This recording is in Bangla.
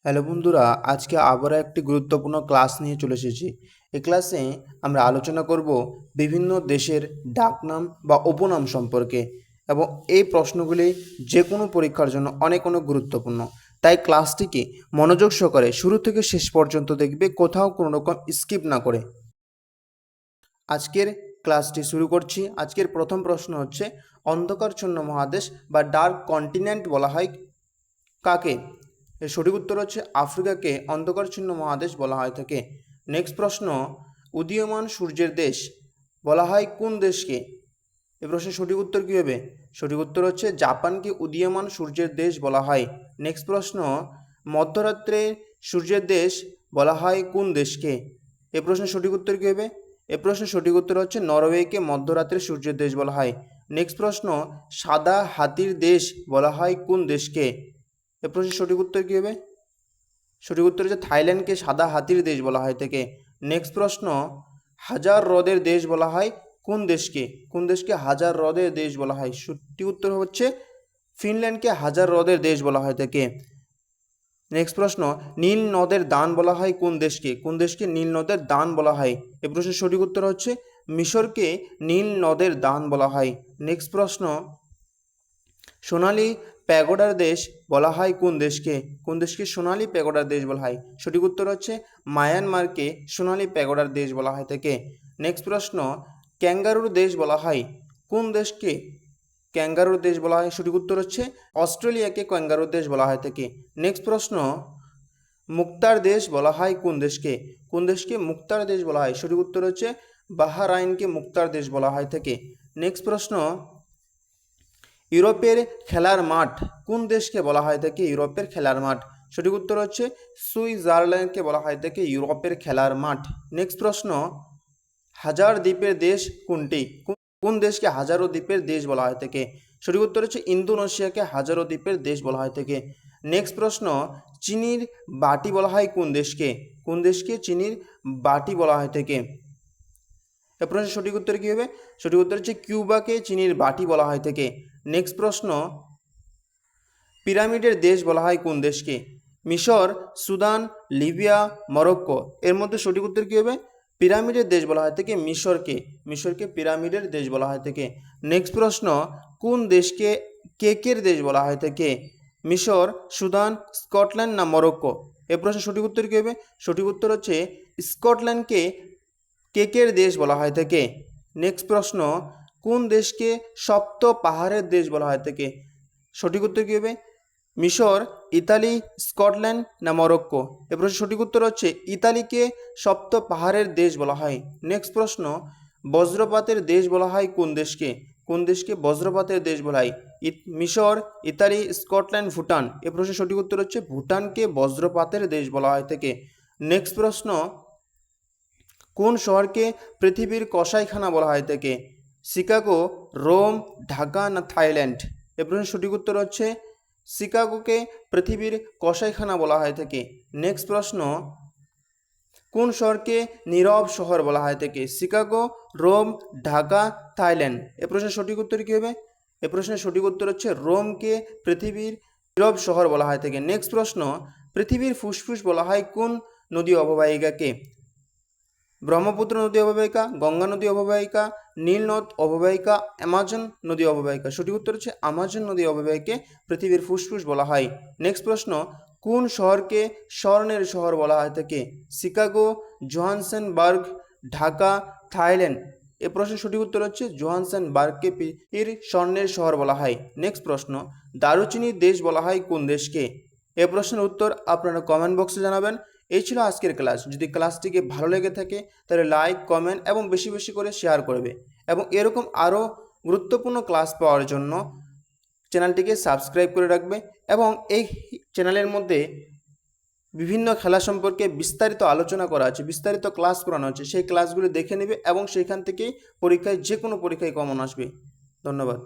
হ্যালো বন্ধুরা, আজকে আবার একটি গুরুত্বপূর্ণ ক্লাস নিয়ে চলে এসেছি। এই ক্লাসে আমরা আলোচনা করব বিভিন্ন দেশের ডাকনাম বা উপনাম সম্পর্কে, এবং এই প্রশ্নগুলি যে কোনো পরীক্ষার জন্য অনেক গুরুত্বপূর্ণ। তাই ক্লাসটিকে মনোযোগ সহকারে শুরু থেকে শেষ পর্যন্ত দেখবে, কোথাও কোনো রকম স্কিপ না করে। আজকের ক্লাসটি শুরু করছি। আজকের প্রথম প্রশ্ন হচ্ছে, অন্ধকারচ্ছন্ন মহাদেশ বা ডার্ক কন্টিনেন্ট বলা হয় কাকে? এর সঠিক উত্তর হচ্ছে আফ্রিকাকে অন্ধকারচ্ছন্ন মহাদেশ বলা হয় থাকে। নেক্সট প্রশ্ন, উদীয়মান সূর্যের দেশ বলা হয় কোন দেশকে? এই প্রশ্নের সঠিক উত্তর কী হবে? সঠিক উত্তর হচ্ছে জাপানকে উদীয়মান সূর্যের দেশ বলা হয়। নেক্সট প্রশ্ন, মধ্যরাত্রে সূর্যের দেশ বলা হয় কোন দেশকে? এই প্রশ্নের সঠিক উত্তর কী হবে? এ প্রশ্নের সঠিক উত্তর হচ্ছে নরওয়েকে মধ্যরাত্রে সূর্যের দেশ বলা হয়। নেক্সট প্রশ্ন, সাদা হাতির দেশ বলা হয় কোন দেশকে? এ প্রশ্নের সঠিক উত্তর কী হবে? সঠিক উত্তর হচ্ছে থাইল্যান্ডকে সাদা হাতির দেশ বলা হয় থেকে। নেক্সট প্রশ্ন, হাজার হ্রদের দেশ বলা হয় কোন দেশকে? কোন দেশকে হাজার হ্রদের দেশ বলা হয়? সঠিক উত্তর হচ্ছে ফিনল্যান্ডকে হাজার হ্রদের দেশ বলা হয় থেকে। নেক্সট প্রশ্ন, নীল নদের দান বলা হয় কোন দেশকে? কোন দেশকে নীল নদের দান বলা হয়? এ প্রশ্নের সঠিক উত্তর হচ্ছে মিশরকে নীল নদের দান বলা হয়। নেক্সট প্রশ্ন, সোনালী প্যাগোডার দেশ বলা হয় কোন দেশকে? কোন দেশকে সোনালী প্যাগোডার দেশ বলা হয়? সঠিক উত্তর হচ্ছে মায়ানমারকে সোনালী প্যাগোডার দেশ বলা হয় থেকে। নেক্সট প্রশ্ন, ক্যাঙ্গারুর দেশ বলা হয় কোন দেশকে? ক্যাঙ্গারুর দেশ বলা হয়, সঠিক উত্তর হচ্ছে অস্ট্রেলিয়াকে ক্যাঙ্গারুর দেশ বলা হয় থেকে। নেক্সট প্রশ্ন, মুক্তার দেশ বলা হয় কোন দেশকে? কোন দেশকে মুক্তার দেশ বলা হয়? সঠিক উত্তর হচ্ছে বাহরাইনকে মুক্তার দেশ বলা হয় থেকে। নেক্সট প্রশ্ন, ইউরোপের খেলার মাঠ কোন দেশকে বলা হয় থাকে? ইউরোপের খেলার মাঠ, সঠিক উত্তর হচ্ছে সুইজারল্যান্ডকে বলা হয় থাকে ইউরোপের খেলার মাঠ। নেক্সট প্রশ্ন, হাজার দ্বীপের দেশ কোনটি? কোন দেশকে হাজারো দ্বীপের দেশ বলা হয় থাকে? সঠিক উত্তর হচ্ছে ইন্দোনেশিয়াকে হাজারো দ্বীপের দেশ বলা হয় থাকে। নেক্সট প্রশ্ন, চিনির বাটি বলা হয় কোন দেশকে? কোন দেশকে চিনির বাটি বলা হয় থাকে? এ প্রশ্নের সঠিক উত্তর কী হবে? সঠিক উত্তর হচ্ছে কিউবাকে চিনির বাটি বলা হয় থাকে। নেক্সট প্রশ্ন, পিরামিডের দেশ বলা হয় কোন দেশকে? মিশর, সুদান, লিবিয়া, মরক্কো। এর মধ্যে সঠিক উত্তর কী হবে? পিরামিডের দেশ বলা হয় থেকে মিশরকে। মিশরকে পিরামিডের দেশ বলা হয় থেকে। নেক্সট প্রশ্ন, কোন দেশকে কেকের দেশ বলা হয় থেকে? মিশর, সুদান, স্কটল্যান্ড না মরক্কো? এ প্রশ্নের সঠিক উত্তর কী হবে? সঠিক উত্তর হচ্ছে স্কটল্যান্ডকে কেকের দেশ বলা হয় থেকে। নেক্সট প্রশ্ন, কোন দেশকে সপ্ত পাহাড়ের দেশ বলা হয় থেকে? সঠিক উত্তর কী হবে? মিশর, ইতালি, স্কটল্যান্ড না মরক্কো? এ প্রশ্নের সঠিক উত্তর হচ্ছে ইতালিকে সপ্ত পাহাড়ের দেশ বলা হয়। নেক্সট প্রশ্ন, বজ্রপাতের দেশ বলা হয় কোন দেশকে? কোন দেশকে বজ্রপাতের দেশ বলা হয়? মিশর, ইতালি, স্কটল্যান্ড, ভুটান? এ প্রশ্নের সঠিক উত্তর হচ্ছে ভুটানকে বজ্রপাতের দেশ বলা হয় থেকে। নেক্সট প্রশ্ন, কোন শহরকে পৃথিবীর কসাইখানা বলা হয় থেকে? শিকাগো, রোম, ঢাকা না থাইল্যান্ড? এ প্রশ্নের সঠিক উত্তর হচ্ছে শিকাগোকে পৃথিবীর কসাইখানা বলা হয় থেকে। নেক্সট প্রশ্ন, কোন শহরকে নীরব শহর বলা হয় থেকে? Chicago, Rome, Dhaka, Thailand? এ প্রশ্নের সঠিক উত্তর কী হবে? এ প্রশ্নের সঠিক উত্তর হচ্ছে রোমকে পৃথিবীর নীরব শহর বলা হয় থেকে। নেক্সট প্রশ্ন, পৃথিবীর ফুসফুস বলা হয় কোন নদী অববাহিকাকে? ব্রহ্মপুত্র নদী অববাহিকা, গঙ্গা নদী অববাহিকা, নীল নদ অববাহিকা, অ্যামাজন নদী অববাহিকা? সঠিক উত্তর হচ্ছে আমাজন নদী অববাহিকাকে পৃথিবীর ফুসফুস বলা হয়। নেক্সট প্রশ্ন, কোন শহরকে স্বর্ণের শহর বলা হয় থাকে? Chicago, Johannesburg, Dhaka, Thailand? এ প্রশ্নের সঠিক উত্তর হচ্ছে জোহান্সেনবার্গকে পৃথিবীর স্বর্ণের শহর বলা হয়। নেক্সট প্রশ্ন, দারুচিনির দেশ বলা হয় কোন দেশকে? এ প্রশ্নের উত্তর আপনারা কমেন্ট বক্সে জানাবেন। এই ছিল আজকের ক্লাস। যদি ক্লাসটিকে ভালো লেগে থাকে তাহলে লাইক, কমেন্ট এবং বেশি বেশি করে শেয়ার করবে, এবং এরকম আরও গুরুত্বপূর্ণ ক্লাস পাওয়ার জন্য চ্যানেলটিকে সাবস্ক্রাইব করে রাখবে। এবং এই চ্যানেলের মধ্যে বিভিন্ন খেলা সম্পর্কে বিস্তারিত আলোচনা করা আছে, বিস্তারিত ক্লাস করানো আছে, সেই ক্লাসগুলো দেখে নেবে এবং সেখান থেকেই পরীক্ষায় যে কোনো পরীক্ষায় কমন আসবে। ধন্যবাদ।